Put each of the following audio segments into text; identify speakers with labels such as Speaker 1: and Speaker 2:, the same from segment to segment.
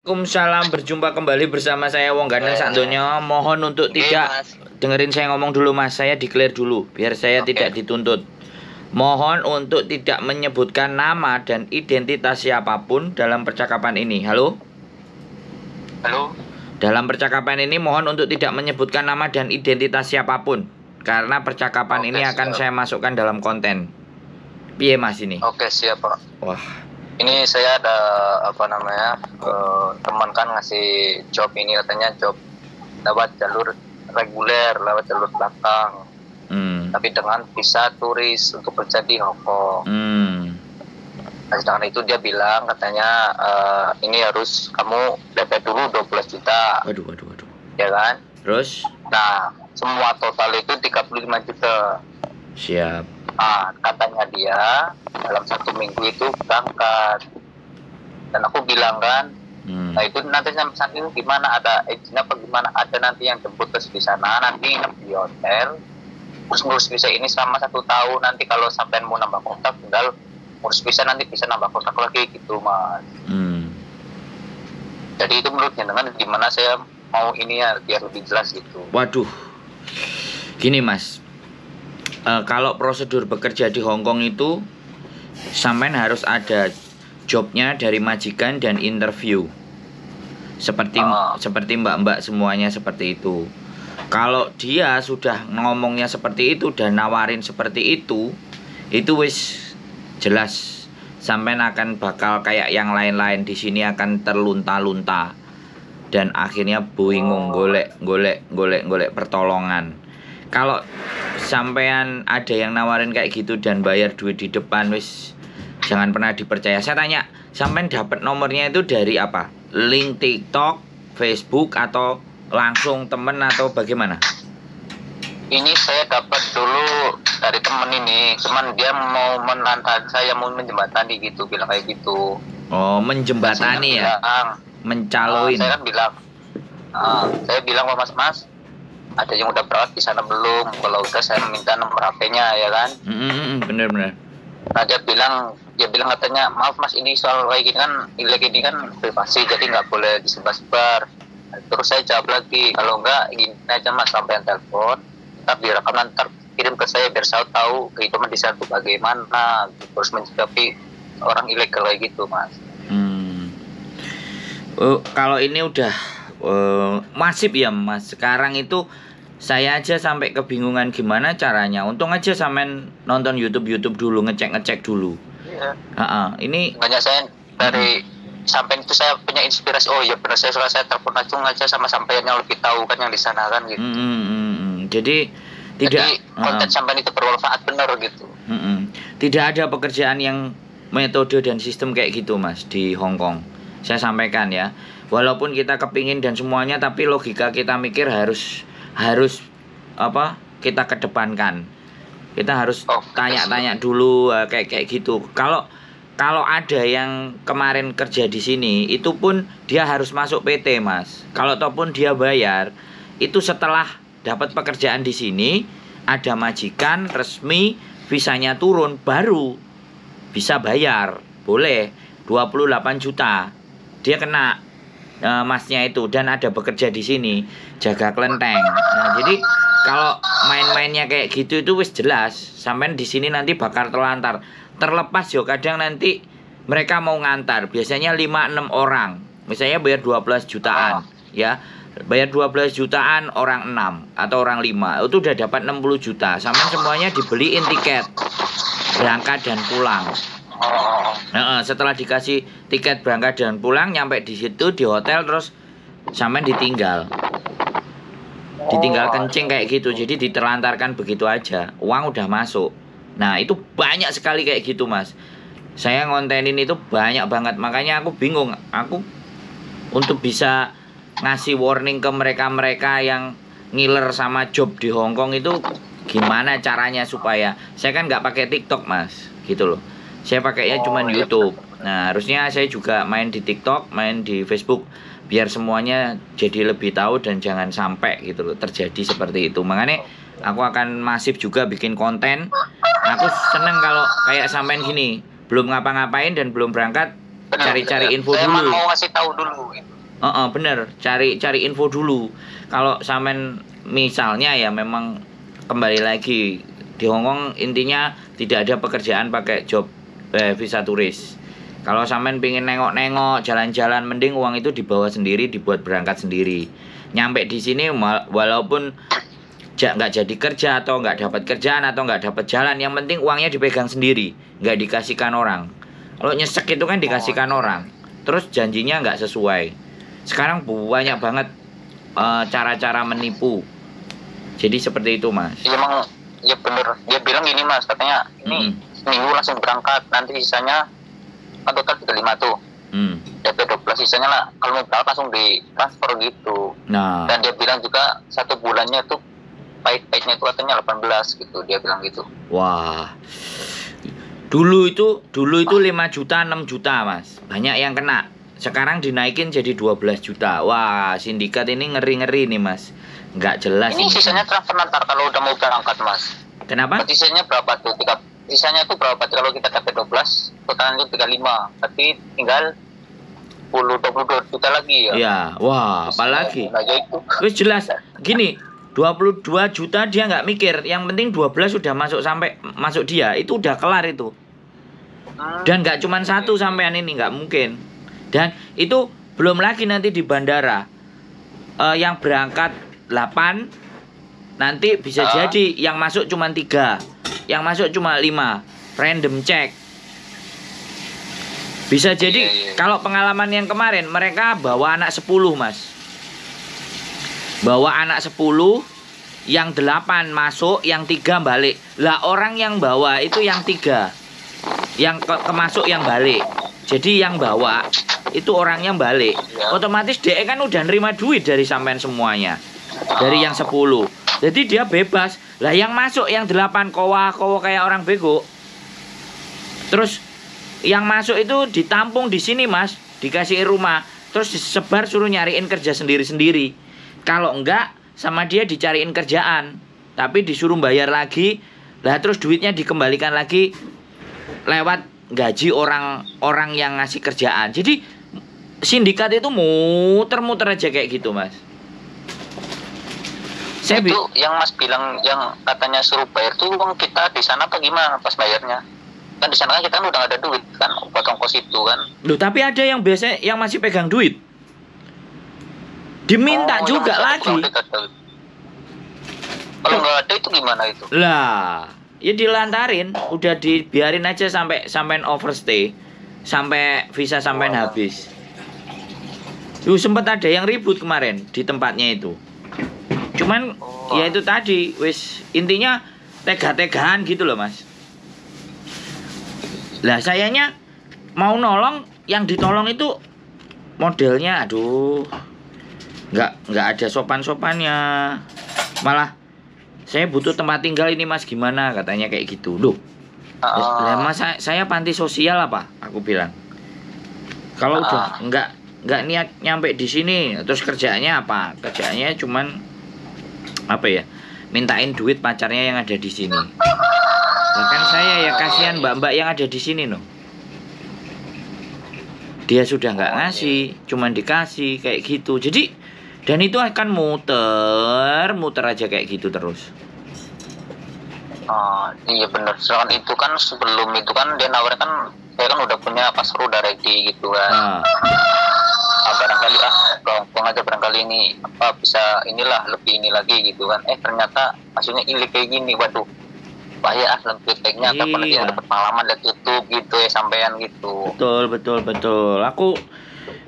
Speaker 1: Waalaikumsalam, berjumpa kembali bersama saya Wong Gandeng Sandonya. Mohon untuk tidak
Speaker 2: Mas.
Speaker 1: dengerin saya ngomong dulu Mas, saya declare dulu biar saya tidak dituntut. Mohon untuk tidak menyebutkan nama dan identitas siapapun dalam percakapan ini. Halo?
Speaker 2: Halo.
Speaker 1: Dalam percakapan ini mohon untuk tidak menyebutkan nama dan identitas siapapun, karena percakapan ini akan saya masukkan dalam konten. Piye Mas ini?
Speaker 2: Oke, siap Pak.
Speaker 1: Wah,
Speaker 2: Ini saya ada teman kan ngasih job ini, katanya job lewat jalur reguler, lewat jalur belakang, tapi dengan visa turis untuk kerja di Hong Kong. Nah, sedangkan itu dia bilang katanya ini harus kamu DP dulu 12 juta.
Speaker 1: Waduh.
Speaker 2: Ya kan?
Speaker 1: Terus?
Speaker 2: Nah, semua total itu 35 juta.
Speaker 1: Siap.
Speaker 2: Katanya dia dalam 1 minggu itu berangkat, dan aku bilang kan, nah itu nanti sampai saat itu gimana, ada izinnya apa gimana, ada nanti yang jemput ke di sana, nanti nginep di hotel, terus ngurus visa ini selama 1 tahun, nanti kalau sampai mau nambah kontak tinggal ngurus visa, nanti bisa nambah kontak lagi gitu Mas. Jadi itu menurut jenengan gimana, saya mau ini ya biar lebih jelas gitu.
Speaker 1: Waduh, gini Mas, kalau prosedur bekerja di Hong Kong itu sampean harus ada jobnya dari majikan dan interview. Seperti mbak-mbak semuanya seperti itu. Kalau dia sudah ngomongnya seperti itu dan nawarin seperti itu wis jelas sampean akan bakal kayak yang lain-lain di sini, akan terlunta-lunta dan akhirnya bingung golek pertolongan. Kalau sampean ada yang nawarin kayak gitu dan bayar duit di depan, wis jangan pernah dipercaya. Saya tanya, sampean dapat nomornya itu dari apa? Link TikTok, Facebook, atau langsung temen atau bagaimana?
Speaker 2: Ini saya dapat dulu dari temen ini, cuman dia mau menantang saya, mau menjembatani gitu, bilang kayak gitu.
Speaker 1: Oh, menjembatani ya? Mencaloin.
Speaker 2: Saya kan bilang, saya bilang, mas, ada yang udah berangkat di sana belum? Kalau udah saya minta nomor HP-nya, ya kan?
Speaker 1: Bener.
Speaker 2: Nah dia bilang katanya, maaf mas, ini soal kayak gini kan privasi, jadi nggak boleh disebar-sebar. Terus saya jawab lagi, kalau enggak gini aja mas, sampai yang telepon, ntar direkam, ntar kirim ke saya biar saya tahu kehidupan di sana itu bagaimana, terus mencikapi orang ilegal kayak gitu mas.
Speaker 1: Kalau ini udah masif ya Mas. Sekarang itu saya aja sampai kebingungan gimana caranya. Untung aja sampean nonton YouTube dulu, ngecek dulu.
Speaker 2: Iya.
Speaker 1: Ini
Speaker 2: banyak saya dari sampean itu saya punya inspirasi. Oh iya benar, saya telepon langsung aja sama sampean yang lebih tahu kan yang di sana kan gitu.
Speaker 1: Jadi
Speaker 2: konten sampean itu bermanfaat benar gitu.
Speaker 1: Tidak ada pekerjaan yang metode dan sistem kayak gitu Mas di Hong Kong. Saya sampaikan ya. Walaupun kita kepingin dan semuanya, tapi logika kita mikir harus kita kedepankan. Kita harus tanya-tanya dulu kayak gitu. Kalau ada yang kemarin kerja di sini, itu pun dia harus masuk PT Mas. Kalau ataupun dia bayar, itu setelah dapat pekerjaan di sini, ada majikan resmi, visanya turun, baru bisa bayar. Boleh 28 juta. Dia kena masnya itu, dan ada bekerja di sini jaga kelenteng. Nah, jadi kalau main-mainnya kayak gitu itu wis jelas sampean di sini nanti bakal terlantar. Terlepas yo kadang nanti mereka mau ngantar, biasanya 5-6 orang. Misalnya bayar 12 jutaan, ya. Bayar 12 jutaan orang 6 atau orang 5, itu udah dapat 60 juta. Sampean semuanya dibeliin tiket berangkat dan pulang. Setelah dikasih tiket berangkat dan pulang, nyampe di situ di hotel, terus sampean ditinggal kencing kayak gitu. Jadi diterlantarkan begitu aja, uang udah masuk. Nah itu banyak sekali kayak gitu Mas. Saya ngontenin itu banyak banget. Makanya aku bingung, aku untuk bisa ngasih warning ke mereka yang ngiler sama job di Hong Kong itu gimana caranya, supaya saya kan nggak pakai TikTok Mas, gitu loh. Saya pakainya cuman YouTube. Nah harusnya saya juga main di TikTok, main di Facebook, biar semuanya jadi lebih tahu dan jangan sampai gitu loh terjadi seperti itu. Makanya aku akan masif juga bikin konten. Aku seneng kalau kayak sampean gini, belum ngapa-ngapain dan belum berangkat, cari info
Speaker 2: saya
Speaker 1: dulu.
Speaker 2: Mau ngasih tahu dulu.
Speaker 1: Bener, cari info dulu. Kalau sampean misalnya ya memang kembali lagi di Hongkong intinya tidak ada pekerjaan pakai job visa turis. Kalau sampean pingin nengok-nengok jalan-jalan, mending uang itu dibawa sendiri, dibuat berangkat sendiri. Nyampe di sini walaupun nggak jadi kerja atau nggak dapat kerjaan atau nggak dapat jalan, yang penting uangnya dipegang sendiri, nggak dikasihkan orang. Kalau nyesek itu kan dikasihkan orang, terus janjinya nggak sesuai. Sekarang banyak banget cara-cara menipu. Jadi seperti itu, Mas.
Speaker 2: Iya, emang ya bener. Dia bilang gini, Mas, katanya ini seminggu langsung berangkat, nanti sisanya kan total 35 tuh. DP 12 sisanya lah kalau mau berangkat langsung di transfer gitu.
Speaker 1: Nah.
Speaker 2: Dan dia bilang juga 1 bulannya tuh pahit-pahitnya itu katanya 18 gitu, dia bilang gitu.
Speaker 1: Wah. Dulu itu 5 juta, 6 juta, Mas. Banyak yang kena. Sekarang dinaikin jadi 12 juta. Wah, sindikat ini ngeri-ngeri nih, Mas. Nggak jelas
Speaker 2: ini. Sisanya transfer nanti kalau udah mau berangkat, Mas.
Speaker 1: Kenapa?
Speaker 2: Sisanya berapa tuh? Sisanya tuh berapa? Kalau kita dapat 12, totalnya 35. Tapi tinggal 22 juta lagi ya.
Speaker 1: Iya, wah, apalagi. Wis jelas. Gini, 22 juta dia nggak mikir. Yang penting 12 sudah masuk dia. Itu udah kelar itu. Dan nggak cuma satu sampean ini, nggak mungkin. Dan itu belum lagi nanti di bandara yang berangkat 8, nanti bisa jadi yang masuk cuma 3, yang masuk cuma 5, random check. Bisa jadi kalau pengalaman yang kemarin mereka bawa anak 10, Mas. Bawa anak 10, yang 8 masuk, yang 3 balik. Lah orang yang bawa itu yang 3, yang kemasuk yang balik. Jadi yang bawa itu orang yang balik. Otomatis DE kan udah nerima duit dari sampean semuanya. Dari yang 10. Jadi dia bebas. Lah yang masuk yang 8 kowa kayak orang bego. Terus yang masuk itu ditampung di sini, Mas, dikasih rumah, terus disebar suruh nyariin kerja sendiri-sendiri. Kalau enggak sama dia dicariin kerjaan, tapi disuruh bayar lagi. Lah terus duitnya dikembalikan lagi lewat gaji orang yang ngasih kerjaan. Jadi sindikat itu muter-muter aja kayak gitu, Mas.
Speaker 2: Itu yang Mas bilang yang katanya suruh bayar tuh uang kita di sana apa gimana pas bayarnya? Kan di sana kan kita udah gak ada duit kan buat ongkos itu kan.
Speaker 1: Loh, tapi ada yang biasa yang masih pegang duit. Diminta juga lagi.
Speaker 2: Kalau nggak ada itu gimana itu?
Speaker 1: Lah, ya dilantarin, udah dibiarin aja sampai overstay, sampai visa sampai habis. Sempat ada yang ribut kemarin di tempatnya itu. Cuman ya itu tadi, wis intinya tega-tegaan gitu loh, Mas. Lah sayanya mau nolong, yang ditolong itu modelnya aduh nggak ada sopan-sopannya. Malah saya butuh tempat tinggal ini, Mas, gimana katanya kayak gitu. Loh. Lah Mas, saya panti sosial apa? Aku bilang. Kalau udah nggak niat nyampe di sini, terus kerjaannya apa? Kerjaannya cuman apa ya? Mintain duit pacarnya yang ada di sini. Bahkan saya ya kasihan mbak-mbak yang ada di sini loh. Dia sudah nggak ngasih, cuman dikasih kayak gitu. Jadi dan itu akan muter aja kayak gitu terus.
Speaker 2: Iya benar. Soalnya itu kan sebelum itu kan dia nawarin kan saya kan udah punya paspor udah ready gitu kan. Barangkali gampang aja barangkali ini apa bisa inilah lebih ini lagi gitu kan. Ternyata maksudnya ilik kayak gini, waduh. Bahaya lebih baiknya kapan nanti dapat pengalaman dan tutup gitu ya sampean gitu.
Speaker 1: Betul. Aku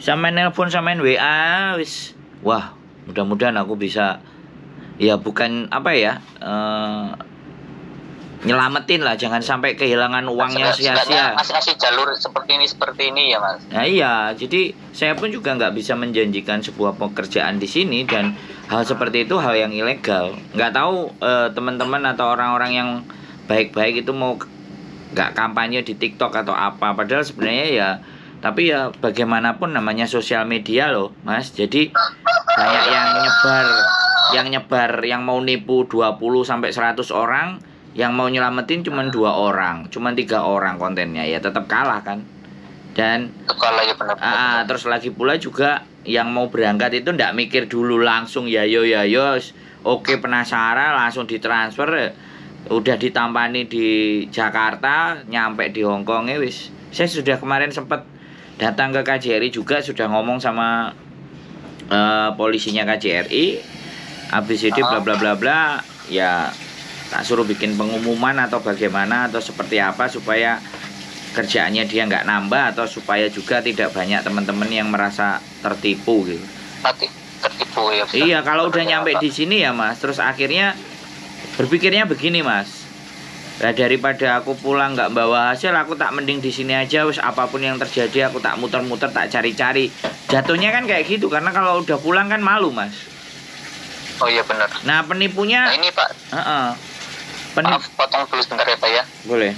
Speaker 1: sampean nelpon sampean WA wis. Wah, mudah-mudahan aku bisa ya bukan apa ya nyelamatin lah, jangan sampai kehilangan uangnya sia-sia.
Speaker 2: Ngasih jalur seperti ini ya, Mas.
Speaker 1: Nah iya, jadi saya pun juga nggak bisa menjanjikan sebuah pekerjaan di sini dan hal seperti itu hal yang ilegal. Nggak tahu teman-teman atau orang-orang yang baik-baik itu mau nggak kampanye di TikTok atau apa. Padahal sebenarnya ya, tapi ya bagaimanapun namanya sosial media loh, Mas. Jadi banyak yang nyebar yang mau nipu 20 sampai 100 orang. Yang mau nyelamatin cuma 2 orang, cuma 3 orang kontennya, ya tetap kalah kan. Dan
Speaker 2: ya benar.
Speaker 1: Terus lagi pula juga yang mau berangkat itu ndak mikir dulu, langsung ya yo, oke penasaran langsung ditransfer, udah ditampani di Jakarta, nyampe di Hongkong wis. Saya sudah kemarin sempat datang ke KJRI juga, sudah ngomong sama polisinya KJRI, ABCD bla bla bla bla, ya tak suruh bikin pengumuman atau bagaimana atau seperti apa supaya kerjaannya dia nggak nambah, atau supaya juga tidak banyak teman-teman yang merasa tertipu gitu.
Speaker 2: Tertipu ya.
Speaker 1: Iya, kalau udah nyampe di sini ya Mas, terus akhirnya berpikirnya begini Mas. Nah, daripada aku pulang nggak bawa hasil, aku tak mending di sini aja, wis apapun yang terjadi aku tak muter-muter, tak cari-cari. Jatuhnya kan kayak gitu, karena kalau udah pulang kan malu Mas.
Speaker 2: Oh iya benar.
Speaker 1: Nah penipunya.
Speaker 2: Nah ini Pak. Maaf potong dulu sebentar ya Pak ya.
Speaker 1: Boleh.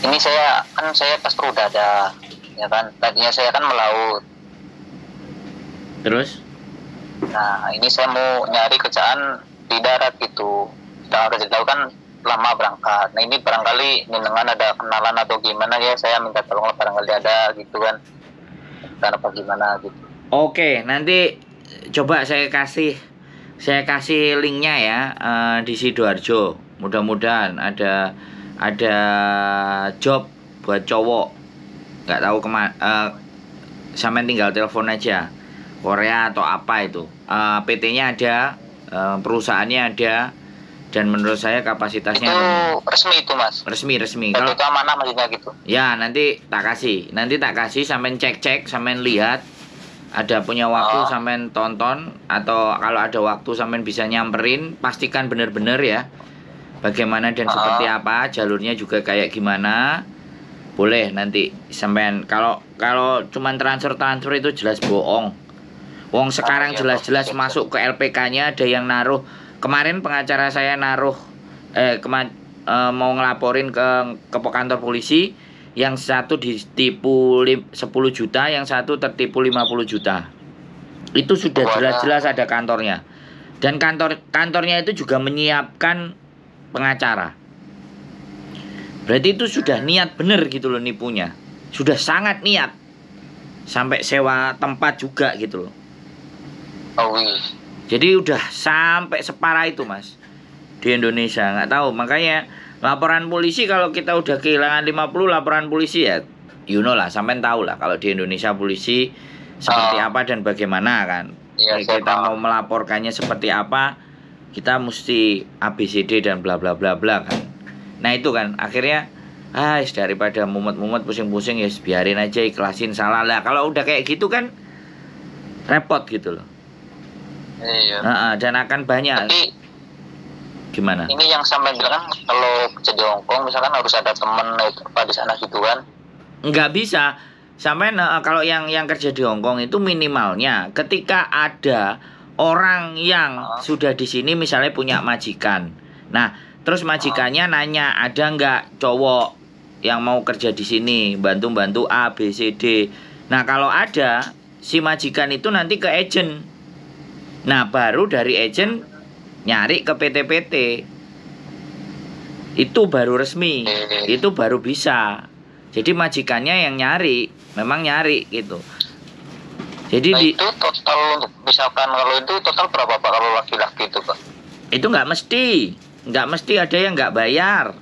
Speaker 2: Ini saya pas udah ada, ya kan. Tadinya saya kan melaut.
Speaker 1: Terus?
Speaker 2: Nah ini saya mau nyari kerjaan di darat gitu. Sedangkan kerja di laut kan lama berangkat. Nah ini barangkali dengan ada kenalan atau gimana ya, saya minta tolong barangkali ada gitu kan. Karena apa gimana gitu.
Speaker 1: Oke, nanti coba saya kasih linknya ya di Sidoarjo. Mudah-mudahan ada job buat cowok. Nggak tahu sampean tinggal telepon aja, Korea atau apa itu. PT-nya ada, perusahaannya ada, dan menurut saya kapasitasnya
Speaker 2: itu resmi itu Mas.
Speaker 1: Resmi.
Speaker 2: Kalau itu amanah maksudnya gitu.
Speaker 1: Ya nanti tak kasih sampean cek, sampean lihat. Ada punya waktu sampean tonton, atau kalau ada waktu sampean bisa nyamperin, pastikan bener-bener ya bagaimana dan seperti apa, jalurnya juga kayak gimana. Boleh nanti sampean, kalau cuman transfer itu jelas bohong. Wong sekarang jelas-jelas masuk ke LPK-nya ada yang naruh. Kemarin pengacara saya naruh mau ngelaporin ke kantor polisi, yang satu ditipu 10 juta, yang satu tertipu 50 juta. Itu sudah jelas-jelas ada kantornya. Dan kantornya itu juga menyiapkan pengacara. Berarti itu sudah niat bener gitu loh nipunya. Sudah sangat niat. Sampai sewa tempat juga gitu loh. Jadi udah sampai separah itu Mas di Indonesia. Nggak tahu, makanya laporan polisi, kalau kita udah kehilangan 50 laporan polisi ya, lah, sampean tahu lah kalau di Indonesia polisi seperti apa dan bagaimana kan.
Speaker 2: Ya,
Speaker 1: kita mau melaporkannya seperti apa, kita mesti ABCD dan bla bla bla bla kan. Nah itu kan akhirnya daripada mumet-mumet pusing-pusing ya biarin aja, ikhlasin, salah lah. Kalau udah kayak gitu kan repot gitu loh.
Speaker 2: Iya.
Speaker 1: Dan akan banyak.
Speaker 2: Tapi
Speaker 1: gimana?
Speaker 2: Ini yang sampai bilang kan kalau kerja di Hongkong misalkan harus ada teman apa di sana gitu kan?
Speaker 1: Nggak bisa. Sampai kalau yang kerja di Hongkong itu minimalnya ketika ada orang yang sudah di sini misalnya punya majikan. Nah, terus majikannya nanya ada nggak cowok yang mau kerja di sini, bantu A, B, C, D. Nah, kalau ada, si majikan itu nanti ke agent. Nah, baru dari agent nyari ke PT-PT. Itu baru resmi. Itu baru bisa. Jadi majikannya yang memang nyari gitu. Jadi
Speaker 2: itu total untuk misalkan kalau itu total berapa Pak kalau laki-laki itu Pak?
Speaker 1: Itu nggak mesti ada yang nggak bayar.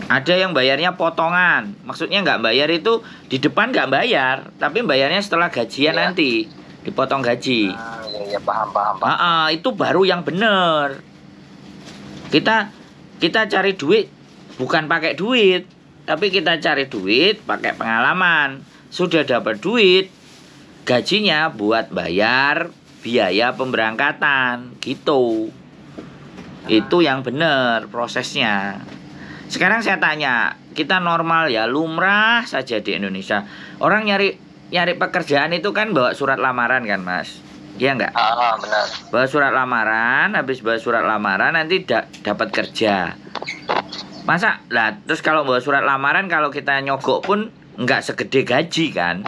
Speaker 1: Ada yang bayarnya potongan. Maksudnya nggak bayar itu di depan nggak bayar, tapi bayarnya setelah gajian nanti dipotong gaji.
Speaker 2: Iya paham.
Speaker 1: Itu baru yang bener. Kita cari duit bukan pakai duit, tapi kita cari duit pakai pengalaman. Sudah dapat duit, gajinya buat bayar biaya pemberangkatan gitu. Itu yang bener prosesnya. Sekarang saya tanya, kita normal ya, lumrah saja di Indonesia. Orang nyari pekerjaan itu kan bawa surat lamaran kan Mas? Iya enggak?
Speaker 2: Benar.
Speaker 1: Bawa surat lamaran, habis bawa surat lamaran nanti dapat kerja. Masa lah, terus kalau bawa surat lamaran kalau kita nyogok pun enggak segede gaji kan?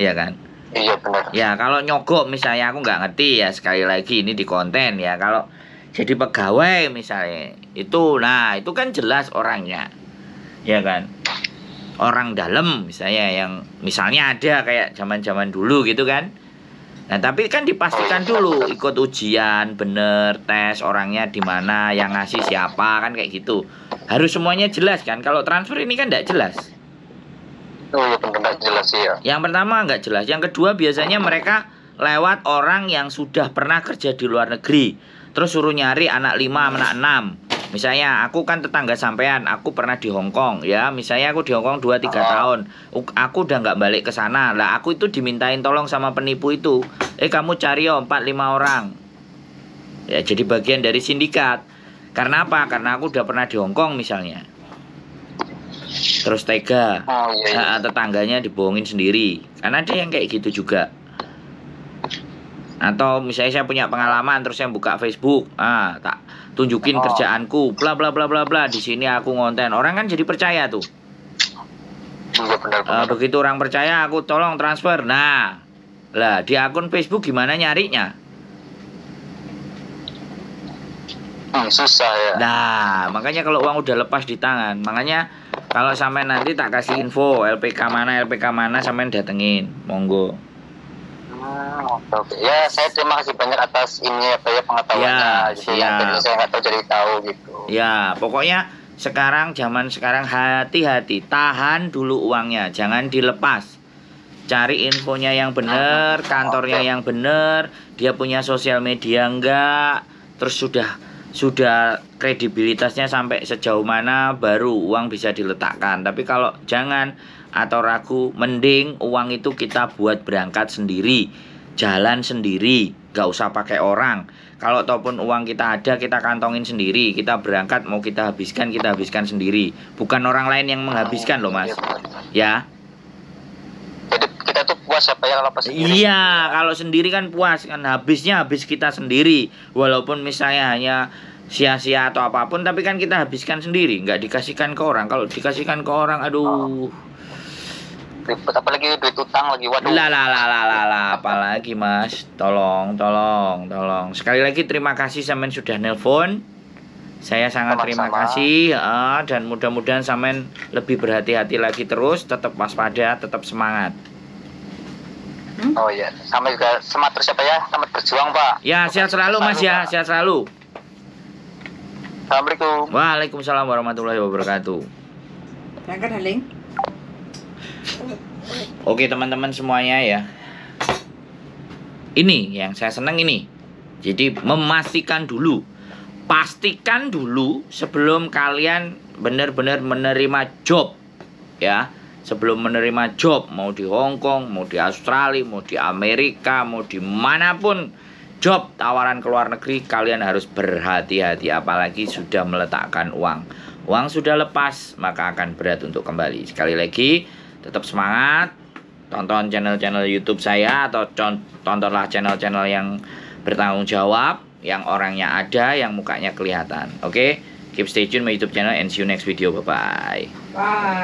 Speaker 1: Iya kan?
Speaker 2: Iya benar.
Speaker 1: Ya kalau nyogok misalnya, aku nggak ngerti ya, sekali lagi ini di konten ya, kalau jadi pegawai misalnya itu, nah itu kan jelas orangnya, ya kan? orang dalam misalnya, yang misalnya ada kayak zaman-zaman dulu gitu kan. Nah, tapi kan dipastikan dulu ikut ujian, bener, tes orangnya di mana, yang ngasih siapa, kan kayak gitu. Harus semuanya jelas kan. Kalau transfer ini kan enggak jelas.
Speaker 2: Oh iya, benar jelas ya.
Speaker 1: Yang pertama enggak jelas. Yang kedua biasanya mereka lewat orang yang sudah pernah kerja di luar negeri. Terus suruh nyari anak 5, anak 6. Misalnya aku kan tetangga sampean, aku pernah di Hong Kong ya. Misalnya aku di Hong Kong 2-3 tahun. Aku udah nggak balik ke sana. Lah aku itu dimintain tolong sama penipu itu. Kamu cari 4-5 orang. Ya, jadi bagian dari sindikat. Karena apa? Karena aku udah pernah di Hong Kong misalnya. Terus tega. Nah, tetangganya dibohongin sendiri. Karena ada yang kayak gitu juga. Atau misalnya saya punya pengalaman terus saya buka Facebook, tak tunjukin kerjaanku, bla bla bla bla bla, di sini aku ngonten, orang kan jadi percaya tuh. Begitu orang percaya, aku tolong transfer. Nah, lah di akun Facebook gimana nyarinya?
Speaker 2: Susah ya.
Speaker 1: Nah, makanya kalau uang udah lepas di tangan, makanya kalau sampai nanti tak kasih info LPK mana sampai datengin, monggo.
Speaker 2: Oke. Ya, saya terima kasih banyak atas ini pengetahuannya. Gitu. Yang saya nggak tahu jadi tahu gitu.
Speaker 1: Ya, pokoknya zaman sekarang hati-hati, tahan dulu uangnya, jangan dilepas. Cari infonya yang benar, kantornya yang benar, dia punya sosial media enggak, terus sudah kredibilitasnya sampai sejauh mana baru uang bisa diletakkan. Tapi kalau jangan atau ragu, mending uang itu kita buat berangkat sendiri, jalan sendiri, gak usah pakai orang. Kalau ataupun uang kita ada, kita kantongin sendiri, kita berangkat mau kita habiskan sendiri, bukan orang lain yang menghabiskan loh mas. Ya.
Speaker 2: Jadi kita tuh puas apa ya kalau pas sendiri?
Speaker 1: Iya, kalau sendiri kan puas kan, habis kita sendiri, walaupun misalnya hanya sia-sia atau apapun, tapi kan kita habiskan sendiri, nggak dikasihkan ke orang. Kalau dikasihkan ke orang, aduh.
Speaker 2: Ribet, apalagi duit utang lagi, waduh.
Speaker 1: Apalagi mas, tolong. Sekali lagi terima kasih sampean sudah nelpon. Saya sangat terima kasih, dan mudah-mudahan sampean lebih berhati-hati lagi terus, tetap waspada, tetap semangat.
Speaker 2: Oh iya, sama juga semangat terus ya selamat berjuang Pak.
Speaker 1: Ya, sehat selalu mas ya, sehat selalu.
Speaker 2: Assalamualaikum.
Speaker 1: Waalaikumsalam warahmatullahi wabarakatuh.
Speaker 3: Berangkat Haling.
Speaker 1: Oke teman-teman semuanya ya. Ini yang saya senang ini. Jadi memastikan dulu, pastikan dulu sebelum kalian benar-benar menerima job ya. Sebelum menerima job, mau di Hong Kong, mau di Australia, mau di Amerika, mau di manapun job tawaran ke luar negeri, kalian harus berhati-hati, apalagi sudah meletakkan uang. Uang sudah lepas, maka akan berat untuk kembali. Sekali lagi, tetap semangat, tonton channel-channel YouTube saya, atau tontonlah channel-channel yang bertanggung jawab, yang orangnya ada, yang mukanya kelihatan. Oke, keep stay tune my YouTube channel and see you next video. Bye-bye.
Speaker 3: Bye.